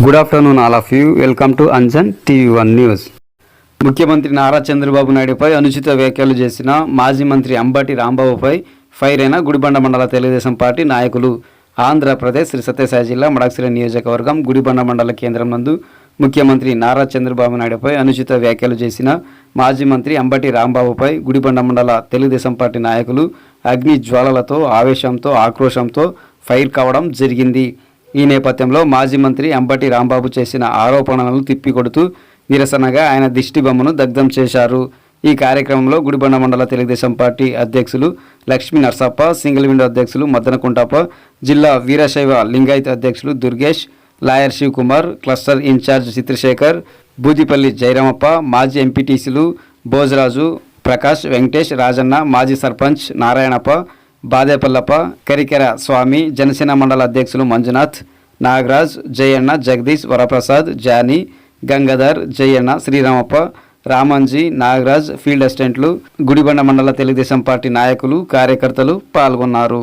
Good afternoon all of you. Welcome to Anjan TV one news. ముఖ్యమంత్రి నారా చంద్రబాబు నాయుడుపై అనుచిత వ్యాఖ్యలు చేసిన మాజీ మంత్రి అంబటి రాంబాబుపై ఫైర్ అయిన గుడిబండ మండల తెలుగుదేశం పార్టీ నాయకులు. ఆంధ్రప్రదేశ్ శ్రీ సత్యసాయి జిల్లా మడకశిర నియోజకవర్గం గుడిబండ మండల కేంద్రం నందు ముఖ్యమంత్రి నారా చంద్రబాబు నాయుడుపై అనుచిత వ్యాఖ్యలు చేసిన మాజీ మంత్రి అంబటి రాంబాబుపై గుడిబండ మండల తెలుగుదేశం పార్టీ నాయకులు అగ్ని జ్వాలలతో ఆవేశంతో ఆక్రోశంతో ఫైర్ కావడం జరిగింది. ఈ నేపథ్యంలో మాజీ మంత్రి అంబటి రాంబాబు చేసిన ఆరోపణలను తిప్పికొడుతూ నిరసనగా ఆయన దిష్టి బొమ్మను దగ్ధం చేశారు. ఈ కార్యక్రమంలో గుడిబండ మండల తెలుగుదేశం పార్టీ అధ్యక్షులు లక్ష్మీ నర్సప్ప, సింగిల్ విండో అధ్యక్షులు మద్దనకుంటప్ప, జిల్లా వీరశైవ లింగాయత్ అధ్యక్షులు Durgesh, lawyer Shivakumar, cluster in charge Chitrashekar, Budipalli Jayaramappa, మాజీ ఎంపీటీసీలు భోజరాజు, ప్రకాష్, వెంకటేష్, రాజన్న, మాజీ సర్పంచ్ నారాయణప్ప, బాదేపల్లప్ప, కరికెర స్వామి, జనసేన మండల అధ్యక్షులు మంజునాథ్, నాగరాజ్, జయన్న, జగదీష్, వరప్రసాద్, జానీ, గంగాధర్, జయన్న, శ్రీరామప్ప, రామంజీ, నాగరాజ్, ఫీల్డ్ అసిస్టెంట్లు, గుడిబండ మండల తెలుగుదేశం పార్టీ నాయకులు, కార్యకర్తలు పాల్గొన్నారు.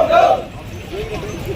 Down.